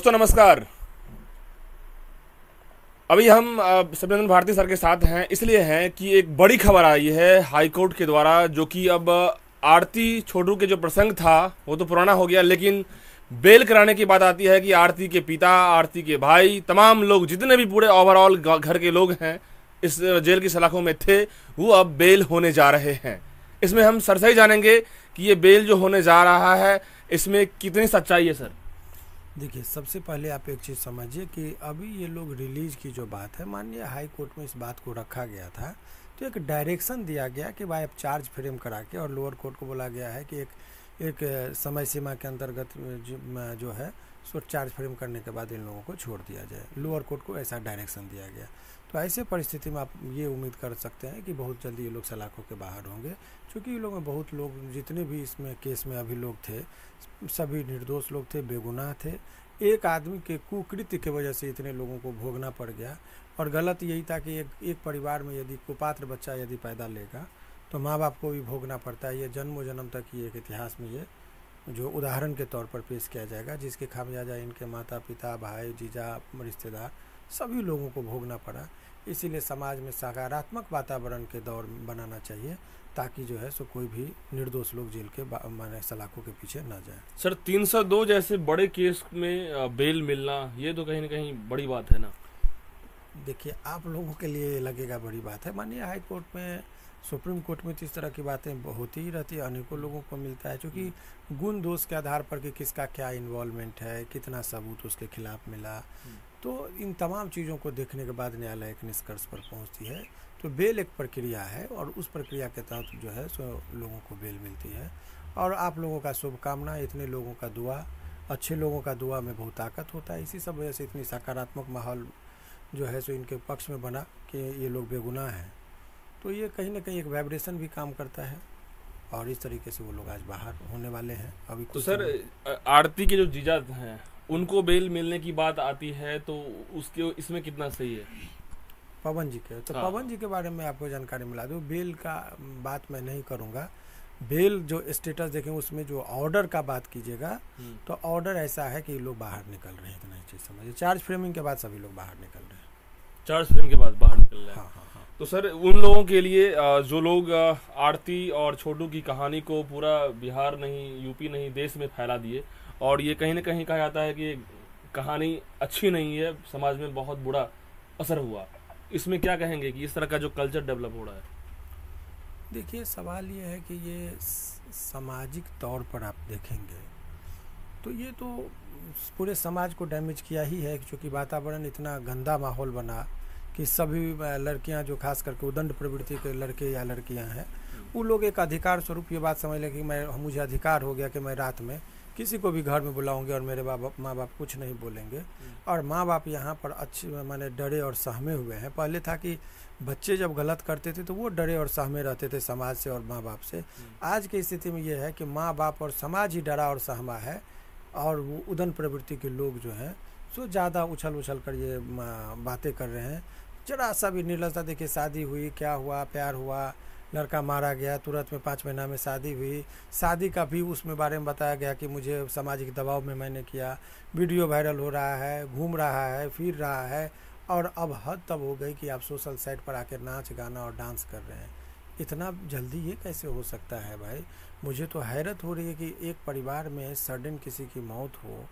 दोस्तों नमस्कार। अभी हम सत्येंद्र भारती सर के साथ हैं, इसलिए हैं कि एक बड़ी खबर आई है हाई कोर्ट के द्वारा, जो कि अब आरती छोटू के जो प्रसंग था वो तो पुराना हो गया, लेकिन बेल कराने की बात आती है कि आरती के पिता, आरती के भाई, तमाम लोग जितने भी पूरे ओवरऑल घर के लोग हैं इस जेल की सलाखों में थे, वो अब बेल होने जा रहे हैं। इसमें हम सर से ही जानेंगे कि ये बेल जो होने जा रहा है इसमें कितनी सच्चाई है। सर देखिए, सबसे पहले आप एक चीज़ समझिए कि अभी ये लोग रिलीज की जो बात है, माननीय हाई कोर्ट में इस बात को रखा गया था, तो एक डायरेक्शन दिया गया कि भाई आप चार्ज फ्रेम करा के, और लोअर कोर्ट को बोला गया है कि एक समय सीमा के अंतर्गत जो है सो चार्ज फ्रेम करने के बाद इन लोगों को छोड़ दिया जाए। लोअर कोर्ट को ऐसा डायरेक्शन दिया गया। तो ऐसे परिस्थिति में आप ये उम्मीद कर सकते हैं कि बहुत जल्दी ये लोग सलाखों के बाहर होंगे, क्योंकि ये लोग में बहुत लोग, जितने भी इसमें केस में अभी लोग थे, सभी निर्दोष लोग थे, बेगुनाह थे। एक आदमी के कुकृत्य की वजह से इतने लोगों को भोगना पड़ गया। और गलत यही था कि एक परिवार में यदि कुपात्र बच्चा यदि पैदा लेगा तो माँ बाप को भी भोगना पड़ता है। ये जन्मों जन्म तक ये एक इतिहास में ये जो उदाहरण के तौर पर पेश किया जाएगा, जिसके खामियाजा इनके माता पिता, भाई, जीजा, रिश्तेदार सभी लोगों को भोगना पड़ा। इसीलिए समाज में सकारात्मक वातावरण के दौर बनाना चाहिए, ताकि जो है सो कोई भी निर्दोष लोग जेल के माने सलाखों के पीछे न जाए। सर 302 जैसे बड़े केस में बेल मिलना, ये तो कहीं ना कहीं बड़ी बात है ना। देखिए, आप लोगों के लिए लगेगा बड़ी बात है, माननीय हाई कोर्ट में, सुप्रीम कोर्ट में तो इस तरह की बातें होती ही रहती है, अनेकों लोगों को मिलता है, क्योंकि गुण दोष के आधार पर कि किसका क्या इन्वॉल्वमेंट है, कितना सबूत उसके खिलाफ मिला, तो इन तमाम चीज़ों को देखने के बाद न्यायालय एक निष्कर्ष पर पहुंचती है। तो बेल एक प्रक्रिया है, और उस प्रक्रिया के तहत जो है सो लोगों को बेल मिलती है। और आप लोगों का शुभकामना, इतने लोगों का दुआ, अच्छे लोगों का दुआ में बहुत ताकत होता है। इसी सब वजह से इतनी सकारात्मक माहौल जो है सो इनके पक्ष में बना कि ये लोग बेगुनाह हैं। तो ये कहीं ना कहीं एक वाइब्रेशन भी काम करता है, और इस तरीके से वो लोग आज बाहर होने वाले हैं। अभी तो सर आरती के जो जीजा हैं उनको बेल मिलने की बात आती है, तो उसके इसमें कितना सही है? पवन जी के, तो हाँ। पवन जी के बारे में आपको जानकारी मिला दूं। बेल का बात मैं नहीं करूंगा। बेल जो स्टेटस देखेंगे उसमें जो ऑर्डर का बात कीजिएगा, तो ऑर्डर ऐसा है कि लोग बाहर निकल रहे हैं। इतना ही चीज़ समझिए, चार्ज फ्रेमिंग के बाद सभी लोग बाहर निकल रहे हैं। चार्ज फ्रेम के बाद बाहर निकल रहे हैं। हाँ हाँ हाँ। तो सर उन लोगों के लिए जो लोग आरती और छोटू की कहानी को पूरा बिहार नहीं, यूपी नहीं, देश में फैला दिए, और ये कहीं ना कहीं कहा जाता है कि कहानी अच्छी नहीं है, समाज में बहुत बुरा असर हुआ, इसमें क्या कहेंगे कि इस तरह का जो कल्चर डेवलप हो रहा है? देखिए, सवाल ये है कि ये सामाजिक तौर पर आप देखेंगे तो ये तो पूरे समाज को डैमेज किया ही है, क्योंकि वातावरण इतना गंदा माहौल बना कि सभी लड़कियां, जो खास करके उदंड प्रवृत्ति के लड़के या लड़कियां हैं, वो लोग एक अधिकार स्वरूप ये बात समझ लें कि मुझे अधिकार हो गया कि मैं रात में किसी को भी घर में बुलाऊंगे और मेरे माँ बाप कुछ नहीं बोलेंगे। और माँ बाप यहाँ पर अच्छे माने डरे और सहमे हुए हैं। पहले था कि बच्चे जब गलत करते थे तो वो डरे और सहमे रहते थे समाज से और माँ बाप से। आज की स्थिति में ये है कि माँ बाप और समाज ही डरा और सहमा है, और वो उदन प्रवृत्ति के लोग जो हैं सो ज़्यादा उछल कर ये बातें कर रहे हैं। जरा सा भी निर्लजता, देखिए शादी हुई, क्या हुआ, प्यार हुआ, लड़का मारा गया, तुरंत में 5 महीना में शादी हुई। शादी का भी उसमें बारे में बताया गया कि मुझे सामाजिक दबाव में मैंने किया। वीडियो वायरल हो रहा है, घूम रहा है, फिर रहा है, और अब हद तब हो गई कि आप सोशल साइट पर आकर नाच गाना और डांस कर रहे हैं। इतना जल्दी ये कैसे हो सकता है भाई? मुझे तो हैरत हो रही है कि एक परिवार में सडन किसी की मौत हो,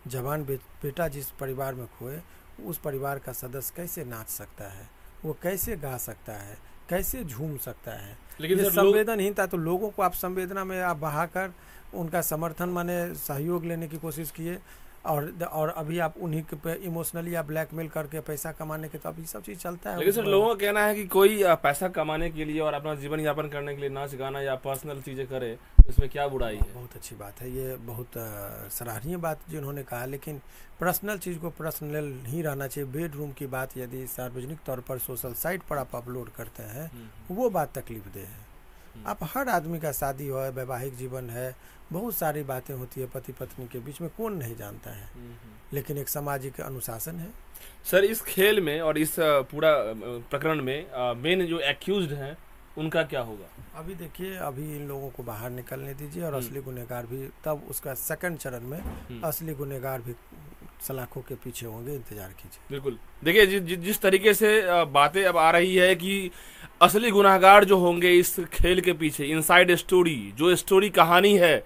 जवान बेटा जिस परिवार में खोए, उस परिवार का सदस्य कैसे नाच सकता है, वो कैसे गा सकता है, कैसे झूम सकता है? लेकिन ये संवेदनहीनता। तो लोगों को आप संवेदना में आप बहाकर उनका समर्थन माने सहयोग लेने की कोशिश किए, और अभी आप उन्हीं के पे इमोशनली आप ब्लैकमेल करके पैसा कमाने के, तो अभी सब चीज़ चलता है। लेकिन सर लोगों का कहना है कि कोई पैसा कमाने के लिए और अपना जीवन यापन करने के लिए नाच गाना या पर्सनल चीजें करे, तो इसमें क्या बुराई है? बहुत अच्छी बात है, ये बहुत सराहनीय बात जिन्होंने कहा, लेकिन पर्सनल चीज़ को पर्सनल ही रहना चाहिए। बेडरूम की बात यदि सार्वजनिक तौर पर सोशल साइट पर आप अपलोड करते हैं, वो बात तकलीफ दे है। आप हर आदमी का शादी हो है, वैवाहिक जीवन है, बहुत सारी बातें होती है पति पत्नी के बीच में, कौन नहीं जानता है, लेकिन एक सामाजिक अनुशासन है। सर इस खेल में और इस पूरा प्रकरण में मेन जो एक्यूज्ड हैं उनका क्या होगा? अभी देखिए, अभी इन लोगों को बाहर निकलने दीजिए, और असली गुनहगार भी, तब उसका सेकंड चरण में असली गुनहगार भी सलाखों के पीछे होंगे, इंतजार कीजिए। बिल्कुल। देखिए जिस तरीके से बातें अब आ रही है कि असली गुनाहगार जो होंगे इस खेल के पीछे, इनसाइड स्टोरी, जो स्टोरी कहानी है,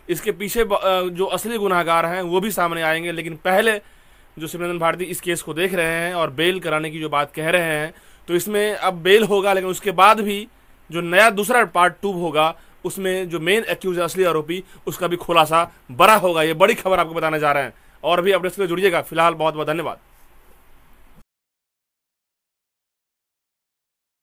इसके पीछे जो असली गुनाहगार हैं वो भी सामने आएंगे। लेकिन पहले जो सिमरन भारती इस केस को देख रहे हैं और बेल कराने की जो बात कह रहे हैं, तो इसमें अब बेल होगा, लेकिन उसके बाद भी जो नया दूसरा पार्ट 2 होगा, उसमें जो मेन एक्यूज है, असली आरोपी, उसका भी खुलासा बड़ा होगा। ये बड़ी खबर आपको बताने जा रहे हैं। और भी अपडेट्स के लिए जुड़िएगा। फिलहाल बहुत बहुत धन्यवाद।